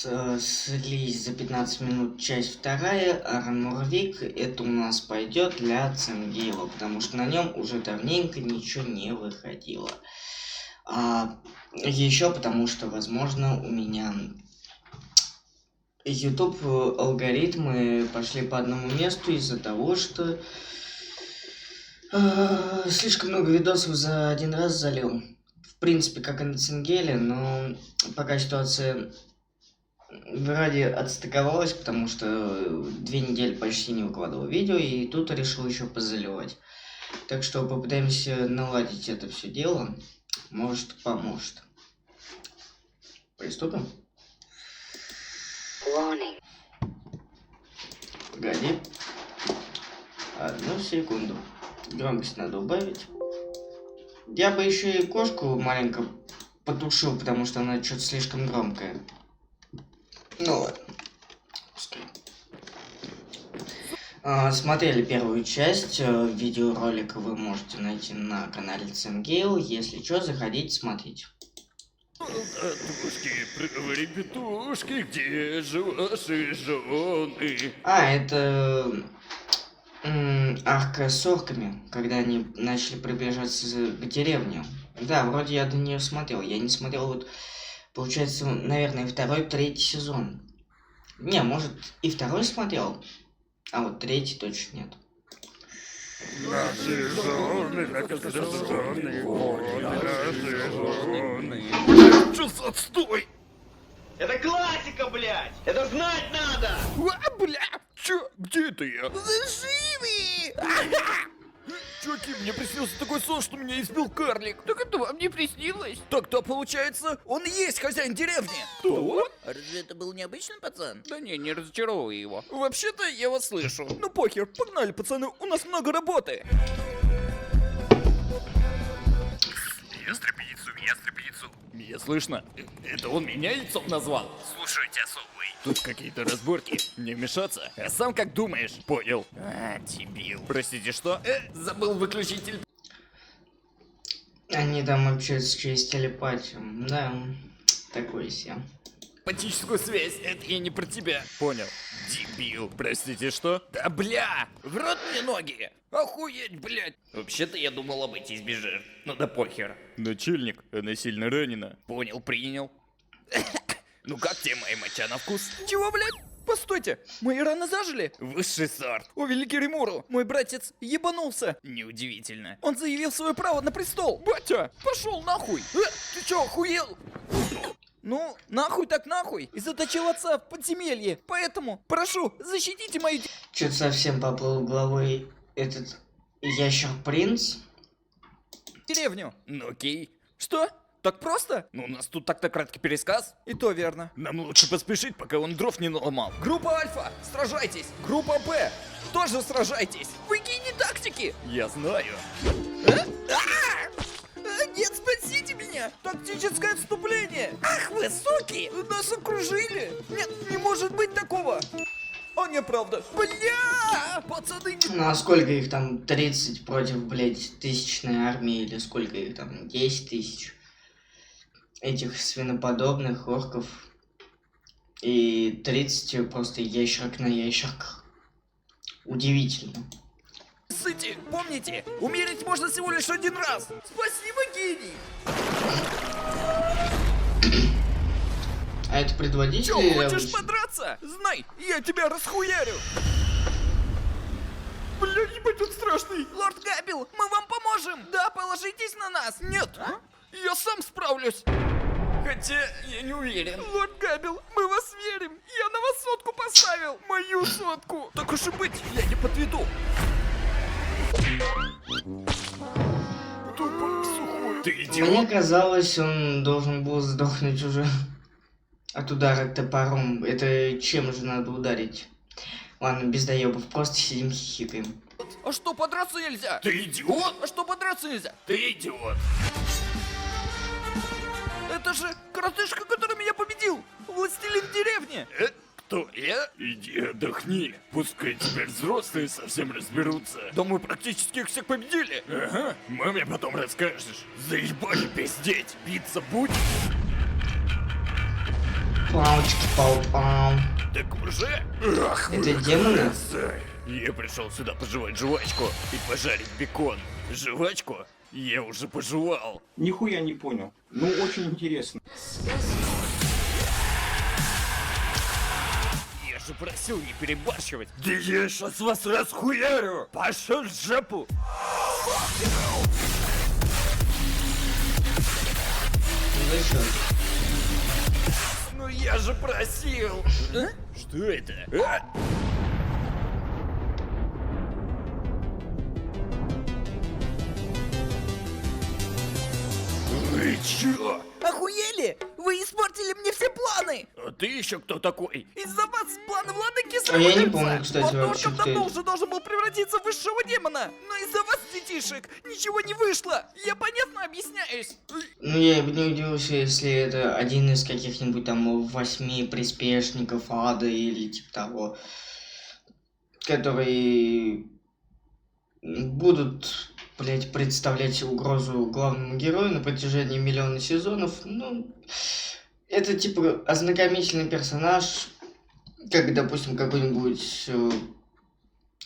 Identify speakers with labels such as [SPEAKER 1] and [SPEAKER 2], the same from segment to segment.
[SPEAKER 1] Слизь за 15 минут, часть вторая, Арморвик, это у нас пойдет для Ценгейла, потому что на нем уже давненько ничего не выходило. Еще потому что, возможно, у меня YouTube алгоритмы пошли по одному месту из-за того, что слишком много видосов за один раз залил. В принципе, как и на Ценгейле, но пока ситуация вроде отстыковалась, потому что 2 недели почти не выкладывал видео, и тут решил еще позаливать. Так что попытаемся наладить это все дело. Может, поможет. Приступим? Погоди. Одну секунду. Громкость надо убавить. Я бы еще и кошку маленько потушил, потому что она что-то слишком громкая. Ну ладно. Пускай. Смотрели первую часть видеоролика, вы можете найти на канале Ценгейл. Если что, заходите, смотрите.
[SPEAKER 2] Тушки, приговори петушки, где же ваши жены?
[SPEAKER 1] Это арка с орками, когда они начали приближаться к деревне. Да, вроде я до нее смотрел. Я не смотрел, вот, получается, наверное, 2-й, 3-й сезон. Не, может, и 2-й смотрел, а вот 3-й точно нет.
[SPEAKER 2] Наши жены, наши жены. Что за отстой?
[SPEAKER 3] Это классика, блядь! Это знать надо!
[SPEAKER 2] Бля, чё? Где это я?
[SPEAKER 4] Живи!
[SPEAKER 2] Чуваки, мне приснился такой сон, что меня избил карлик.
[SPEAKER 4] Так это вам не приснилось?
[SPEAKER 2] Так-то получается, он и есть хозяин деревни. Кто?
[SPEAKER 4] А разве это был необычный пацан?
[SPEAKER 3] Да не разочаровывай его.
[SPEAKER 2] Вообще-то я вас слышу. Ну похер, погнали, пацаны, у нас много работы. Ястреб-яйцу. Меня слышно? Это он меня яйцом назвал?
[SPEAKER 3] Слушайте, особый.
[SPEAKER 2] Тут какие-то разборки. Не вмешаться? А сам как думаешь? Понял. Дебил. Простите, что? Забыл выключитель.
[SPEAKER 1] Они там общаются через телепатию. Да, такое себе.
[SPEAKER 2] Патическую связь, это я не про тебя. Понял. Дебил. Простите, что? Да бля!
[SPEAKER 4] В рот мне ноги! Охуеть, блядь! Вообще-то я думал обойтись без жертв. Ну да похер.
[SPEAKER 2] Начальник, она сильно ранена.
[SPEAKER 4] Понял, принял. Ну как тебе моя моча на вкус?
[SPEAKER 5] Чего, блядь? Постойте, мои раны зажили?
[SPEAKER 4] Высший сорт.
[SPEAKER 5] О, великий Римуру, мой братец ебанулся.
[SPEAKER 4] Неудивительно.
[SPEAKER 5] Он заявил свое право на престол. Батя, пошел нахуй. Ты чё, охуел? Ну, нахуй так нахуй. И заточил отца в подземелье. Поэтому, прошу, защитите мою...
[SPEAKER 1] Что-то совсем поплыл головой этот ящер-принц.
[SPEAKER 5] Деревню.
[SPEAKER 4] Ну окей.
[SPEAKER 5] Что? Так просто?
[SPEAKER 4] Ну у нас тут так-то краткий пересказ.
[SPEAKER 5] И то верно.
[SPEAKER 4] Нам лучше поспешить, пока он дров не наломал.
[SPEAKER 5] Группа Альфа, сражайтесь. Группа Б, тоже сражайтесь. Выкини тактики.
[SPEAKER 4] Я знаю.
[SPEAKER 5] Нет, спасите меня. Тактическое отступление.
[SPEAKER 4] Ах вы, суки!
[SPEAKER 5] Нас окружили. Нет, не может быть такого. О, неправда. Бля! Пацаны, не...
[SPEAKER 1] Ну а сколько их там? 30 против, блядь, тысячной армии, или сколько их там? 10 тысяч. Этих свиноподобных орков. И 30 просто ящерок на ящерках. Удивительно.
[SPEAKER 5] Ссыте, помните, умереть можно всего лишь один раз. Спасибо, гений.
[SPEAKER 1] А это предводитель?
[SPEAKER 5] Чё,
[SPEAKER 1] или
[SPEAKER 5] хочешь
[SPEAKER 1] обычный?
[SPEAKER 5] подраться? Знай, я тебя расхуярю. Бля, ебать, он страшный. Лорд Габил, мы вам поможем. Да, положитесь на нас. Нет, я сам справлюсь.
[SPEAKER 4] Хотя я не уверен.
[SPEAKER 5] Лорд Габил, мы вас верим. Я на вас сотку поставил. Мою сотку.
[SPEAKER 4] Так уж и быть, я не подведу.
[SPEAKER 5] Тупо сухой.
[SPEAKER 4] Ты идиот.
[SPEAKER 1] Мне казалось, он должен был сдохнуть уже от удара топором. Это чем же надо ударить? Ладно, без доебов, просто сидим хихикаем.
[SPEAKER 5] А что, подраться нельзя?
[SPEAKER 4] Ты идиот?
[SPEAKER 5] А что, подраться нельзя?
[SPEAKER 4] Ты идиот.
[SPEAKER 5] Это же коротышка, который меня победил. Властелин деревни.
[SPEAKER 4] Кто я? Иди отдохни. Пускай теперь взрослые совсем разберутся.
[SPEAKER 5] Да мы практически их всех победили.
[SPEAKER 4] Ага, маме потом расскажешь. Заебали пиздеть. Биться будешь?
[SPEAKER 1] Палочки-пау-пау.
[SPEAKER 2] Так уже? Ах,
[SPEAKER 1] Это
[SPEAKER 2] вы
[SPEAKER 1] демоны?
[SPEAKER 2] красавцы. Я пришел сюда пожевать жвачку и пожарить бекон. Жвачку я уже пожевал.
[SPEAKER 6] Нихуя не понял. Ну, очень интересно.
[SPEAKER 2] Я же просил не перебарщивать. Да я сейчас вас расхуярю. Пошел в жопу.
[SPEAKER 1] Ну чё?
[SPEAKER 2] Ну я же просил. А? Что это? А? Вы чё?
[SPEAKER 5] Охуели? Вы испортили мне все планы!
[SPEAKER 2] А ты еще кто такой?
[SPEAKER 5] Из-за вас планы владыки
[SPEAKER 1] А я не
[SPEAKER 5] срываются!
[SPEAKER 1] помню, кстати,
[SPEAKER 5] Лорд
[SPEAKER 1] вообще,
[SPEAKER 5] Орков
[SPEAKER 1] кто
[SPEAKER 5] давно
[SPEAKER 1] это.
[SPEAKER 5] уже должен был превратиться в высшего демона! Но из-за вас, детишек, ничего не вышло! Я понятно объясняюсь!
[SPEAKER 1] Ну, я бы не удивился, если это один из каких-нибудь там 8 приспешников ада или типа того, которые будут, блять, представлять угрозу главному герою на протяжении миллиона сезонов. Ну, это типа ознакомительный персонаж, как, допустим, какой-нибудь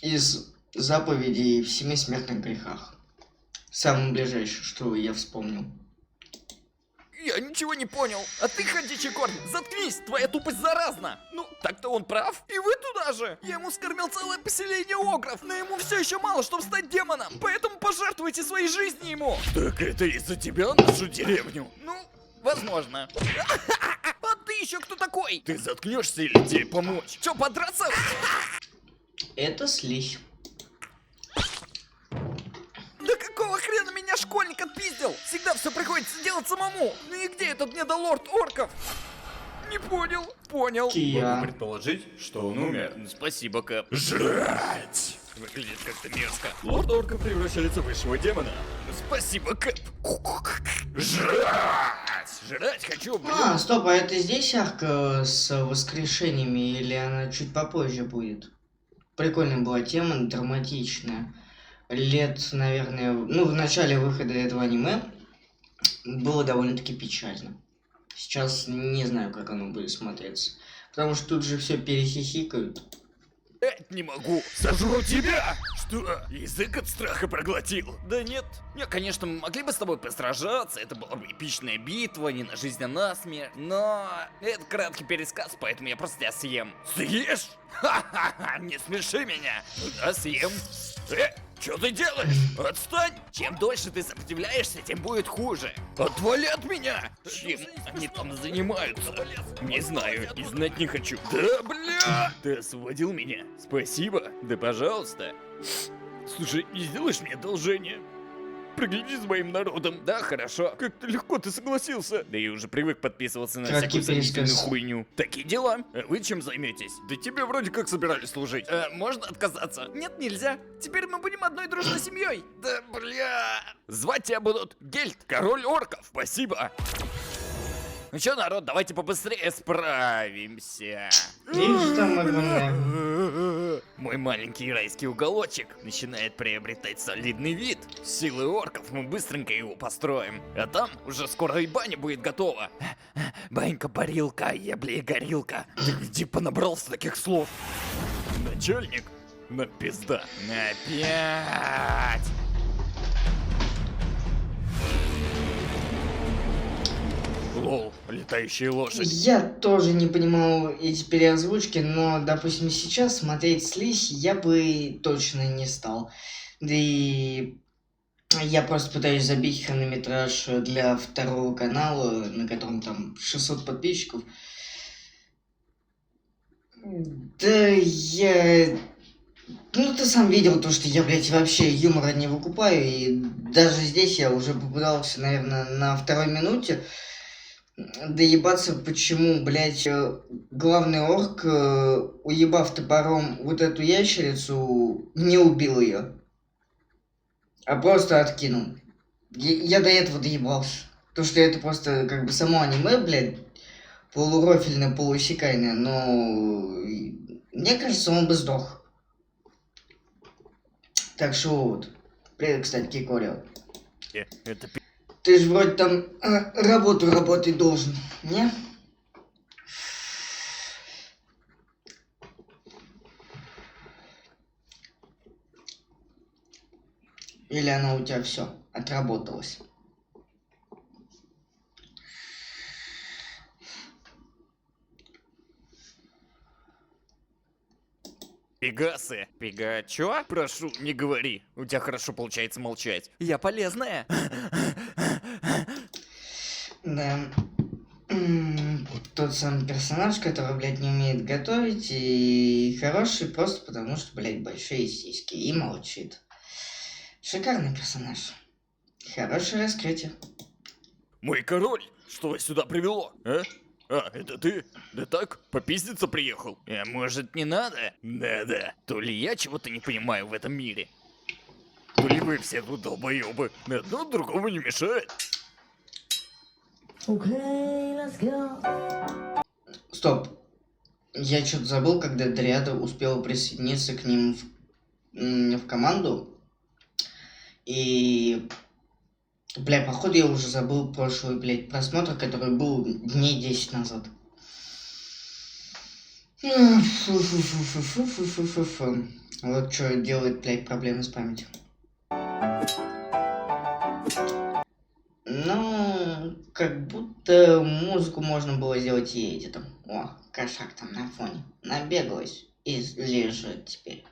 [SPEAKER 1] из заповедей в 7 смертных грехах. Самый ближайший, что я вспомнил.
[SPEAKER 5] Я ничего не понял. А ты, ходячий корн, заткнись, твоя тупость заразна. Ну, так-то он прав. И вы туда же. Я ему скормил целое поселение огров, но ему все еще мало, чтобы стать демоном. Поэтому пожертвуйте своей жизнью ему.
[SPEAKER 2] Так это из-за тебя нашу деревню?
[SPEAKER 5] Ну, возможно. А ты еще кто такой?
[SPEAKER 2] Ты заткнешься или тебе помочь?
[SPEAKER 5] Че, подраться?
[SPEAKER 1] Это слизь.
[SPEAKER 5] Да какого хрена меня школьник отпиздил? Всегда все приходится делать самому. Ну и где этот недолорд орков? Не понял. Понял.
[SPEAKER 1] Кия.
[SPEAKER 6] Предположить, что он умер.
[SPEAKER 2] Спасибо, Кэп. Жрать! Выглядит как-то мерзко. Лорд Орков превращается в высшего демона. Спасибо, Кэп. Жрать! Жрать хочу, блин.
[SPEAKER 1] А, стоп, а это здесь арка с воскрешениями или она чуть попозже будет? Прикольная была тема, драматичная. Лет, наверное, ну, в начале выхода этого аниме было довольно-таки печально. Сейчас не знаю, как оно будет смотреться. Потому что тут же все перехихикают.
[SPEAKER 2] Не могу. Сожру тебя! Что? Язык от страха проглотил?
[SPEAKER 5] Да нет. Не, конечно, мы могли бы с тобой посражаться, это была бы эпичная битва, не на жизнь, а на смерть. Но это краткий пересказ, поэтому я просто тебя съем.
[SPEAKER 2] Съешь? Ха-ха-ха, не смеши меня. Да, съем. Что ты делаешь? Отстань!
[SPEAKER 5] Чем дольше ты сопротивляешься, тем будет хуже.
[SPEAKER 2] Отвали от меня! Чем они там занимаются? Не знаю и знать не хочу. Да, бля! Ты освободил меня. Спасибо. Да, пожалуйста. Слушай, не сделаешь мне одолжение? Пригляди за моим народом.
[SPEAKER 5] Да, хорошо.
[SPEAKER 2] Как-то легко ты согласился.
[SPEAKER 5] Да я уже привык подписываться на
[SPEAKER 1] Краткий
[SPEAKER 5] всякую сомнительную
[SPEAKER 1] пересказ.
[SPEAKER 5] хуйню.
[SPEAKER 2] Такие дела. А вы чем займетесь? Да тебе вроде как собирались служить.
[SPEAKER 5] Можно отказаться? Нет, нельзя. Теперь мы будем одной дружной семьей.
[SPEAKER 2] Да, бля! Звать тебя будут Гельт, король орков. Спасибо.
[SPEAKER 5] Ну чё, народ, давайте побыстрее справимся.
[SPEAKER 1] Видишь, там огромное.
[SPEAKER 2] Мой маленький райский уголочек начинает приобретать солидный вид.
[SPEAKER 5] С силой орков мы быстренько его построим. А там уже скоро и баня будет готова. Банька-парилка, ебли и горилка.
[SPEAKER 2] Ты где понабрался таких слов? Начальник? На пизда.
[SPEAKER 5] Опять.
[SPEAKER 2] Лол, летающие лошади.
[SPEAKER 1] Я тоже не понимал эти переозвучки, но, допустим, сейчас смотреть слизь я бы точно не стал. Да и я просто пытаюсь забить хронометраж для второго канала, на котором там 600 подписчиков. Да я... Ну, ты сам видел то, что я, блядь, вообще юмора не выкупаю, и даже здесь я уже попытался, наверное, на второй минуте доебаться, почему, блядь, главный орк, уебав топором вот эту ящерицу, не убил ее, а просто откинул. Я до этого доебался. То, что это просто, как бы, само аниме, блядь, полурофильное, полуиссякайное, но мне кажется, он бы сдох. Так что вот. Привет, кстати, Кикорио.
[SPEAKER 2] Это
[SPEAKER 1] Ты же вроде там работать должен, не? Или оно у тебя все отработалось?
[SPEAKER 2] Пегасы. Чё? Прошу, не говори. У тебя хорошо получается молчать. Я полезная.
[SPEAKER 1] Да. Тот самый персонаж, который, блядь, не умеет готовить и хороший просто потому, что, блядь, большие сиськи и молчит. Шикарный персонаж. Хорошее раскрытие.
[SPEAKER 2] Мой король, что вас сюда привело, а? А, это ты? Да так, попиздиться приехал? А может, не надо? Да-да, то ли я чего-то не понимаю в этом мире, то ли вы все тут долбоёбы. Одно другому не мешает.
[SPEAKER 1] Стоп. Я что-то забыл, когда Дриада успела присоединиться к ним в команду. И... Бля, походу я уже забыл прошлый, блядь, просмотр, который был дней 10 назад. Фу-фу-фу-фу-фу-фу-фу-фу. Вот что делает, блядь, проблемы с памятью. Ну, как будто музыку можно было сделать и эдитом. О, кошак там на фоне. Набегалась и лежит теперь.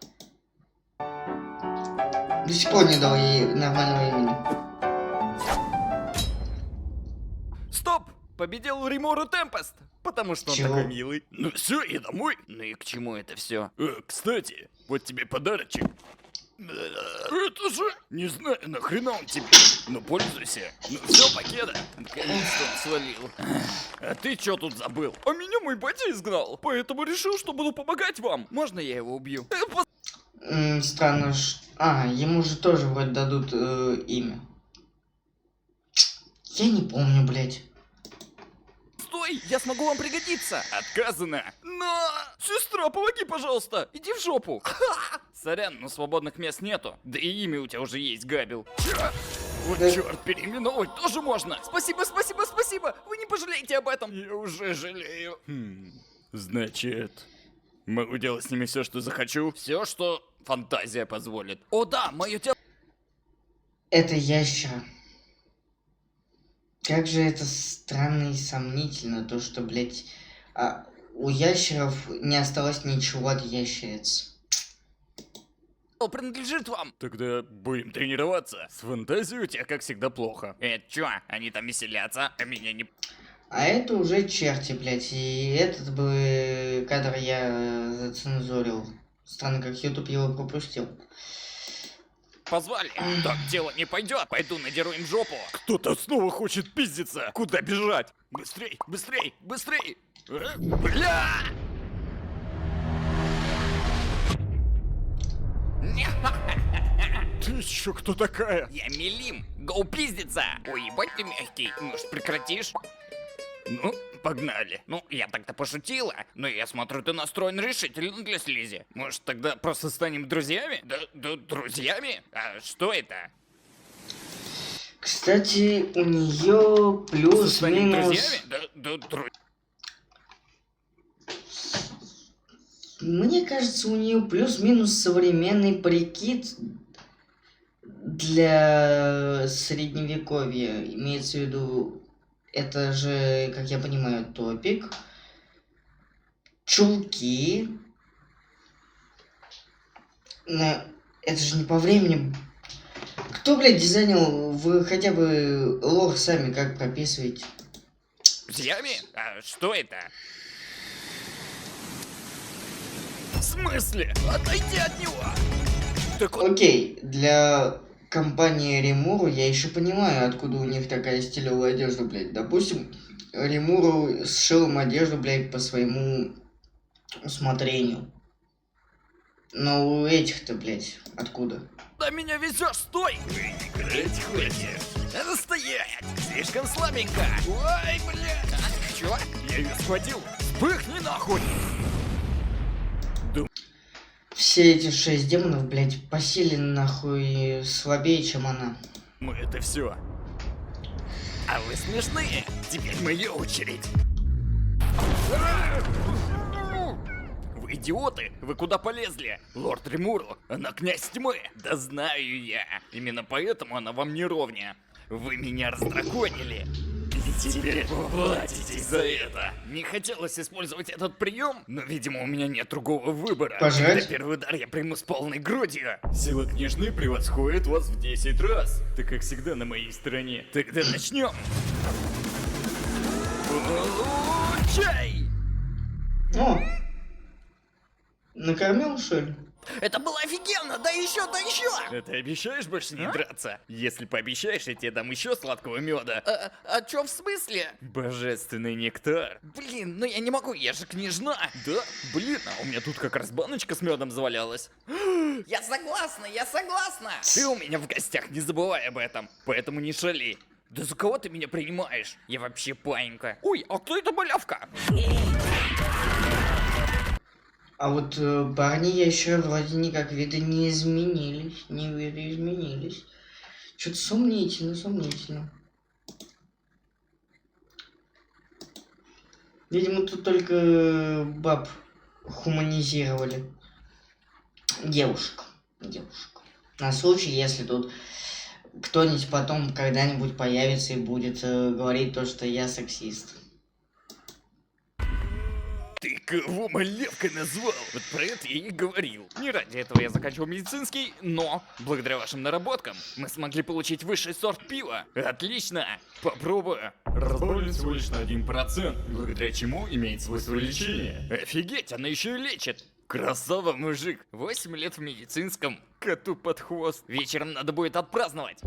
[SPEAKER 1] До сих пор не дал ей нормального имени.
[SPEAKER 2] Стоп! Победил Римору Темпест, потому что он
[SPEAKER 1] Чего?
[SPEAKER 2] такой милый. Ну все, я домой. Ну и к чему это все? Кстати, вот тебе подарочек. Это же... Не знаю, нахрена он тебе. Ну пользуйся. Ну все, покеда. Наконец-то он свалил. А ты чё тут забыл? А меня мой батя изгнал. Поэтому решил, что буду помогать вам. Можно я его убью?
[SPEAKER 1] Странно, ему же тоже вроде дадут имя. Я не помню, блядь.
[SPEAKER 2] Стой, я смогу вам пригодиться. Отказано. Но... Сестра, помоги, пожалуйста. Иди в жопу. Сорян, но свободных мест нету. Да и имя у тебя уже есть, Габел. Вот
[SPEAKER 1] Да.
[SPEAKER 2] черт, переименовывать тоже можно. Спасибо, спасибо, спасибо. Вы не пожалеете об этом. Я уже жалею. Значит, могу делать с ними все, что захочу. Все, что фантазия позволит. О да, мое тело...
[SPEAKER 1] Это ящера. Как же это странно и сомнительно, то что, блядь, у ящеров не осталось ничего от ящериц.
[SPEAKER 2] принадлежит вам. Тогда будем тренироваться. С фантазией у тебя, как всегда, плохо. Чё, они там веселятся, а меня не...
[SPEAKER 1] А это уже черти, блядь, и этот бы кадр я зацензурил. Странно, как YouTube его пропустил.
[SPEAKER 2] Позвали. Так дело не пойдет. Пойду надеру им жопу. Кто-то снова хочет пиздиться. Куда бежать? Быстрей, быстрей, быстрей. Бля! Ты еще кто такая?
[SPEAKER 4] Я Мелим. Гоу пиздиться. Ой, ебать ты мягкий. Может, прекратишь?
[SPEAKER 2] Ну, погнали.
[SPEAKER 4] Ну, я так-то пошутила, но я смотрю, ты настроен решительно для слизи.
[SPEAKER 2] Может, тогда просто станем друзьями?
[SPEAKER 4] Да, друзьями? А что это?
[SPEAKER 1] Кстати, у нее
[SPEAKER 2] Станем
[SPEAKER 1] плюс-минус...
[SPEAKER 2] друзьями?
[SPEAKER 1] Мне кажется, у нее плюс-минус современный прикид для средневековья. Имеется в виду, это же, как я понимаю, топик, чулки. Но это же не по времени. Кто, блядь, дизайнил? Вы хотя бы лор сами как прописываете?
[SPEAKER 4] Друзьями? А что это?
[SPEAKER 2] В смысле? Отойди от него! Так он...
[SPEAKER 1] Окей, для компании Римуру я еще понимаю, откуда у них такая стилевая одежда, блядь. Допустим, Римуру сшил им одежду, блядь, по своему усмотрению. Но у этих-то, блядь, откуда?
[SPEAKER 2] Да меня везешь, стой!
[SPEAKER 4] Играть хочешь? Надо стоять! Слишком слабенько! Ой, блядь! А, чё?
[SPEAKER 2] Я ее схватил! Вспыхни нахуй!
[SPEAKER 1] Все эти 6 демонов, блядь, по силе нахуй слабее, чем она.
[SPEAKER 2] Мы это все.
[SPEAKER 4] А вы смешные! Теперь моя очередь!
[SPEAKER 2] Вы
[SPEAKER 5] идиоты, вы куда полезли? Лорд Римуру, она князь тьмы. Да знаю я. Именно поэтому она вам не ровня. Вы меня раздраконили. И теперь поплатитесь за это. Не хотелось использовать этот прием, но, видимо, у меня нет другого выбора.
[SPEAKER 1] Пожрать?
[SPEAKER 5] Когда первый удар я приму с полной грудью.
[SPEAKER 2] Сила княжны превосходит вас в 10 раз. Ты, как всегда, на моей стороне.
[SPEAKER 5] Тогда начнем. Получай!
[SPEAKER 1] О! Накормил, что ли?
[SPEAKER 5] Это было офигенно! Да еще, да еще!
[SPEAKER 2] А ты обещаешь больше не драться? Если пообещаешь, я тебе дам еще сладкого меда.
[SPEAKER 5] А чё в смысле?
[SPEAKER 2] Божественный нектар.
[SPEAKER 5] Блин, ну я не могу, я же княжна.
[SPEAKER 2] Да? Блин, а у меня тут как раз баночка с медом завалялась.
[SPEAKER 5] Я согласна, я согласна. Ты у меня в гостях, не забывай об этом. Поэтому не шали. Да за кого ты меня принимаешь? Я вообще паинька. Ой, а кто это малявка?
[SPEAKER 1] А вот парни еще вроде никак виды не изменились. Не видоизменились. Что-то сомнительно, сомнительно. Видимо, тут только баб хуманизировали. Девушек. Девушек. На случай, если тут кто-нибудь потом когда-нибудь появится и будет говорить то, что я сексист.
[SPEAKER 5] Ты кого малявкой назвал? Вот про это я и говорил. Не ради этого я заканчивал медицинский, но благодаря вашим наработкам мы смогли получить высший сорт пива. Отлично! Попробую.
[SPEAKER 2] Разбавлен всего лишь на 1%, благодаря чему имеет свойство лечения.
[SPEAKER 5] Офигеть, она еще и лечит. Красава, мужик. 8 лет в медицинском. Коту под хвост. Вечером надо будет отпраздновать.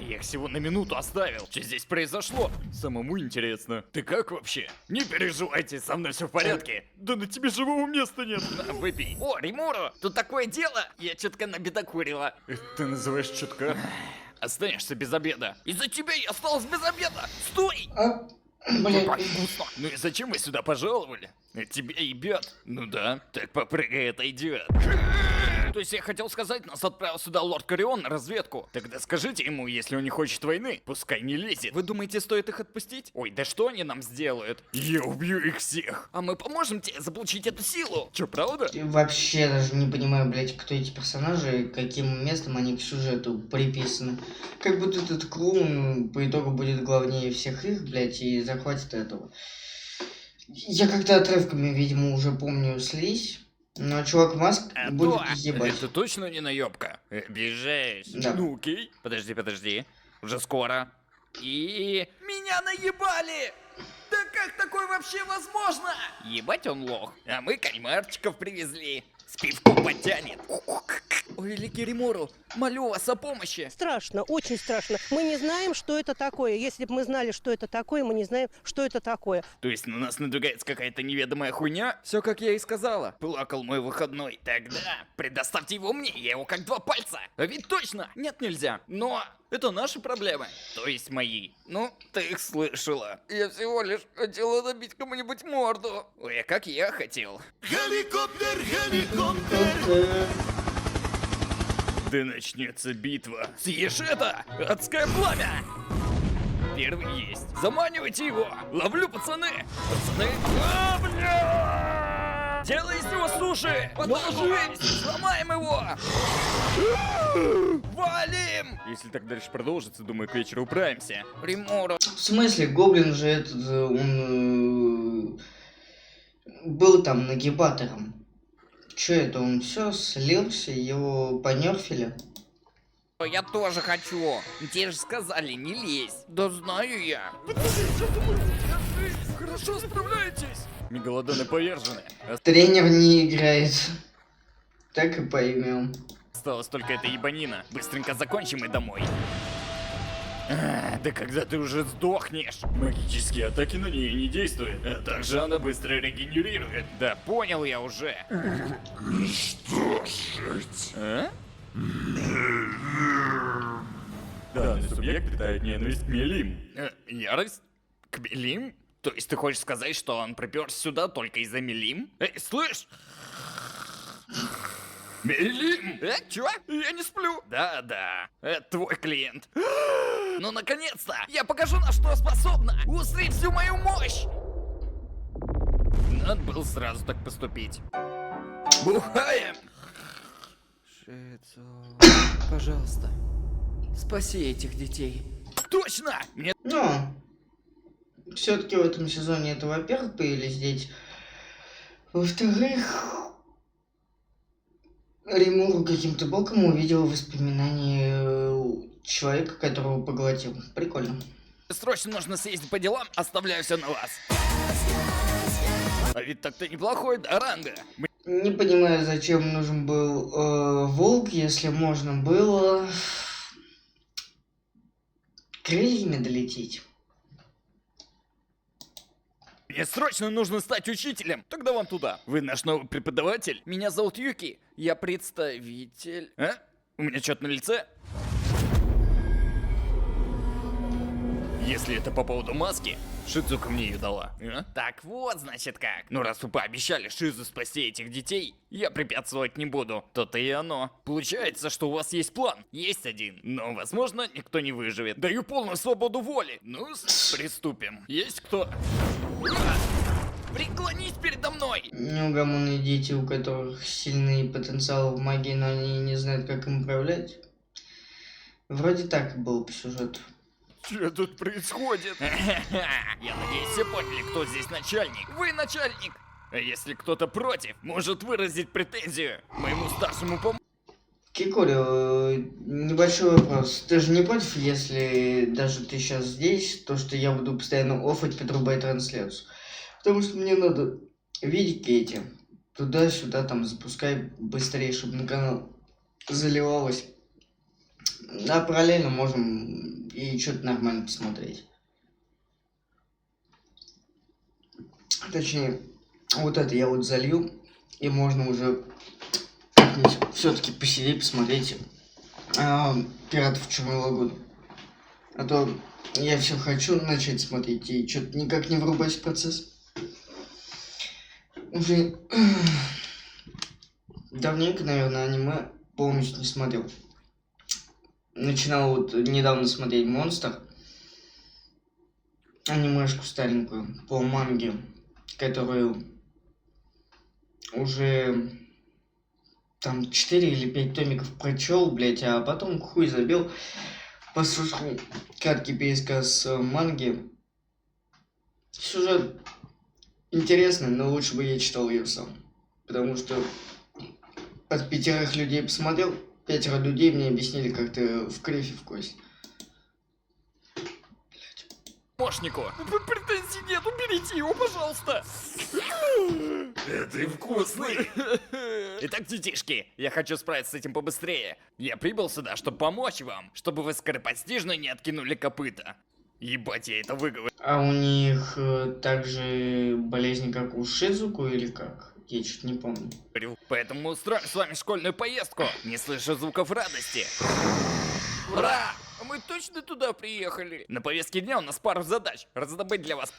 [SPEAKER 5] Я их всего на минуту оставил. Что здесь произошло?
[SPEAKER 2] Самому интересно.
[SPEAKER 5] Ты как вообще? Не переживайте, со мной все в порядке.
[SPEAKER 2] Да на тебе живого места нет.
[SPEAKER 5] На, выпей. О, Римуру, тут такое дело. Я чутка набедокурила.
[SPEAKER 2] Это ты называешь чутка?
[SPEAKER 5] Останешься без обеда. Из-за тебя я осталась без обеда. Стой!
[SPEAKER 1] Блин.
[SPEAKER 5] Как вкусно. Ну и зачем вы сюда пожаловали? Тебя ебет. Ну да, так попрыгай, отойдет. То есть я хотел сказать, нас отправил сюда лорд Корион на разведку. Тогда скажите ему, если он не хочет войны, пускай не лезет. Вы думаете, стоит их отпустить? Ой, да что они нам сделают? Я убью их всех. А мы поможем тебе заполучить эту силу. Че, правда?
[SPEAKER 1] И вообще даже не понимаю, блять, кто эти персонажи и каким местом они к сюжету приписаны. Как будто этот клоун по итогу будет главнее всех их, блять, и захватит этого. Я как-то отрывками, видимо, уже помню слизь. Но чувак Маск будет ебать.
[SPEAKER 5] Это точно не наебка? Обижаешь.
[SPEAKER 1] Да.
[SPEAKER 5] Ну окей. Подожди. Уже скоро. И... Меня наебали! Да как такое вообще возможно? Ебать он лох. А мы кальмарчиков привезли. С пивком потянет. Ой, Лики Римуру, молю вас о помощи.
[SPEAKER 7] Страшно, очень страшно. Мы не знаем, что это такое. Если бы мы знали, что это такое, мы не знаем, что это такое.
[SPEAKER 5] То есть на нас надвигается какая-то неведомая хуйня? Все как я и сказала. Плакал мой выходной. Тогда предоставьте его мне, я его как 2 пальца. А ведь точно. Нет, нельзя. Но это наши проблемы. То есть мои. Ну, ты их слышала. Я всего лишь хотела набить кому-нибудь морду. Ой, а как я хотел. Да начнется битва. Съешь это! Адское пламя! Первый есть. Заманивайте его! Ловлю, пацаны! Пацаны! А, бля! Делай из него суши! Подложись! Сломаем его! Валим!
[SPEAKER 2] Если так дальше продолжится, думаю, к вечеру управимся.
[SPEAKER 5] Римуру.
[SPEAKER 1] В смысле, гоблин же этот, он был там нагибатором. Че это, он все слился, его понерфили?
[SPEAKER 5] Я тоже хочу. Тебе же сказали, не лезь. Да знаю я. Хорошо справляетесь.
[SPEAKER 2] Мегалодоны повержены.
[SPEAKER 1] Тренер не играет. Так и поймем.
[SPEAKER 5] Осталась только эта ебанина. Быстренько закончим и домой. Да когда ты уже сдохнешь?
[SPEAKER 2] Магические атаки на нее не действуют, а также она быстро регенерирует.
[SPEAKER 5] Да понял я уже.
[SPEAKER 6] Что жить?
[SPEAKER 5] А?
[SPEAKER 2] Данный субъект питает ненависть к Мелим.
[SPEAKER 5] Ярость? К Мелим? То есть ты хочешь сказать, что он приперся сюда только из-за Мелим? Эй, слышь? Мелим! Чё? Я не сплю. Да, это твой клиент. Ну, наконец-то! Я покажу, на что способна! Устри всю мою мощь!
[SPEAKER 2] Надо было сразу так поступить. Бухаем!
[SPEAKER 5] Шицу, пожалуйста, спаси этих детей.
[SPEAKER 2] Точно! Мне
[SPEAKER 1] Но все-таки в этом сезоне это, во-первых, появились дети. Во-вторых, Римуру каким-то боком увидел воспоминания человека, которого поглотил. Прикольно.
[SPEAKER 2] срочно нужно съездить по делам, оставляю все на вас. А ведь так-то неплохой, да, Ранга?
[SPEAKER 1] Не понимаю, зачем нужен был волк, если можно было крыльями долететь.
[SPEAKER 2] Мне срочно нужно стать учителем. Тогда вон туда. Вы наш новый преподаватель?
[SPEAKER 5] Меня зовут Юки, я представитель...
[SPEAKER 2] А? У меня что-то на лице? Если это по поводу маски, Шидзука мне ее дала. А?
[SPEAKER 5] Так вот, значит как.
[SPEAKER 2] Ну раз вы пообещали Шизу спасти этих детей, я препятствовать не буду. То-то и оно. Получается, что у вас есть план. Есть один. Но, возможно, никто не выживет. Даю полную свободу воли. Ну, приступим. Есть кто?
[SPEAKER 5] Преклонись передо мной!
[SPEAKER 1] Неугомонные дети, у которых сильный потенциал в магии, но они не знают, как им управлять. Вроде так и было по сюжету.
[SPEAKER 2] Что тут происходит? Я надеюсь, все поняли, кто здесь начальник.
[SPEAKER 5] Вы начальник!
[SPEAKER 2] А если кто-то против, может выразить претензию моему старшему помощнику.
[SPEAKER 1] Кикорио, небольшой вопрос. Ты же не против, если даже ты сейчас здесь, то, что я буду постоянно оффать, подрубать трансляцию? Потому что мне надо видеть Кейти. Туда-сюда там запускай быстрее, чтобы на канал заливалось. А параллельно можем и что-то нормально посмотреть. Точнее, вот это я вот залью, и можно уже все-таки посидеть, посмотреть «Пиратов Черной Лагуны». А то я все хочу начать смотреть, и что-то никак не врубаюсь в процесс. Уже давненько, наверное, аниме полностью не смотрел. Начинал вот недавно смотреть «Монстр», анимешку старенькую по манге, которую уже там 4 или 5 томиков прочел, блять, а потом хуй забил, послушал краткий пересказ манги. Сюжет интересный, но лучше бы я читал ее сам, потому что от 5 людей посмотрел, 5 людей мне объяснили как-то в кривь и в кость.
[SPEAKER 2] Помощнику.
[SPEAKER 5] Претензий нет, уберите его, пожалуйста!
[SPEAKER 6] Ты вкусный.
[SPEAKER 2] Итак, детишки, я хочу справиться с этим побыстрее. Я прибыл сюда, чтобы помочь вам, чтобы вы скоропостижно не откинули копыта. Ебать, я это выговорил.
[SPEAKER 1] А у них также болезни, как у Шидзуку, или как? Я что-то не помню.
[SPEAKER 2] Поэтому устроим с вами школьную поездку. Не слышу звуков радости.
[SPEAKER 5] Ура! Мы точно туда приехали?
[SPEAKER 2] На повестке дня у нас пару задач. Раздобыть для вас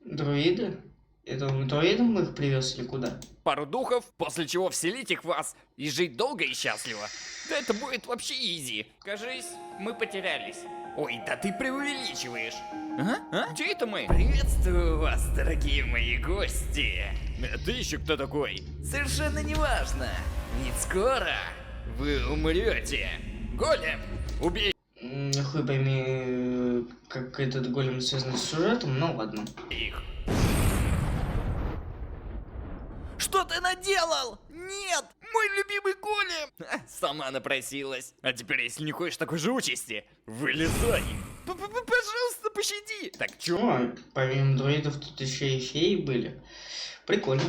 [SPEAKER 1] Друиды? Это друидом их привез или куда?
[SPEAKER 2] пару духов, после чего вселить их в вас и жить долго и счастливо. Да это будет вообще изи.
[SPEAKER 5] Кажись, мы потерялись.
[SPEAKER 2] Ой, да ты преувеличиваешь. А? Где это мы?
[SPEAKER 5] Приветствую вас, дорогие мои гости.
[SPEAKER 2] Ты еще кто такой?
[SPEAKER 5] Совершенно неважно, ведь скоро вы умрете.
[SPEAKER 2] Голем, убей
[SPEAKER 1] Хуй пойми, как этот голем связан с сюжетом, но ладно.
[SPEAKER 2] их.
[SPEAKER 5] Что ты наделал? Нет, мой любимый голем.
[SPEAKER 2] Сама напросилась. А теперь, если не хочешь такой же участи, вылезай.
[SPEAKER 5] Пожалуйста, пощади.
[SPEAKER 2] Так, чё?
[SPEAKER 1] Ну, помимо друидов тут еще и феи были. Прикольно.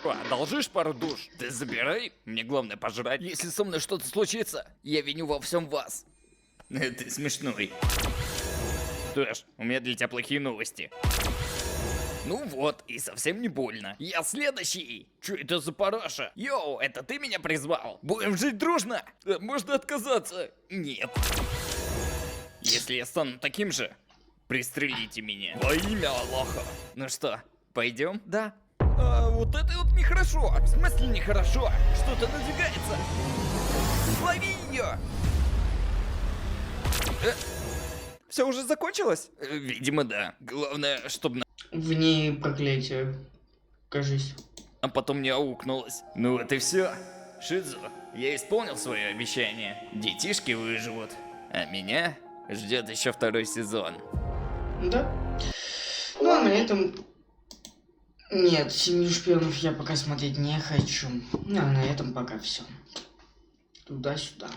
[SPEAKER 2] Одолжишь пару душ? Ты забирай, мне главное пожрать. Если со мной что-то случится, я виню во всем вас. Ты смешной. Что ж, у меня для тебя плохие новости. Ну вот, и совсем не больно. Я следующий. Чё это за параша? Йоу, это ты меня призвал? Будем жить дружно? Можно отказаться. Нет. Если я стану таким же, пристрелите меня. Во имя Аллаха. Ну что, пойдем?
[SPEAKER 5] Да.
[SPEAKER 2] Вот это вот нехорошо. В смысле нехорошо? Что-то надвигается.
[SPEAKER 5] Лови ее. Все уже закончилось?
[SPEAKER 2] Видимо, да. Главное, чтобы
[SPEAKER 1] В ней проклятие. кажись.
[SPEAKER 2] А потом не аукнулась. Ну вот и все. Шидзу, я исполнил свое обещание. Детишки выживут. А меня ждет еще 2-й сезон.
[SPEAKER 1] Да. Ну а на этом... Нет, «Семью шпионов» я пока смотреть не хочу. Ну а на этом пока все. Туда-сюда.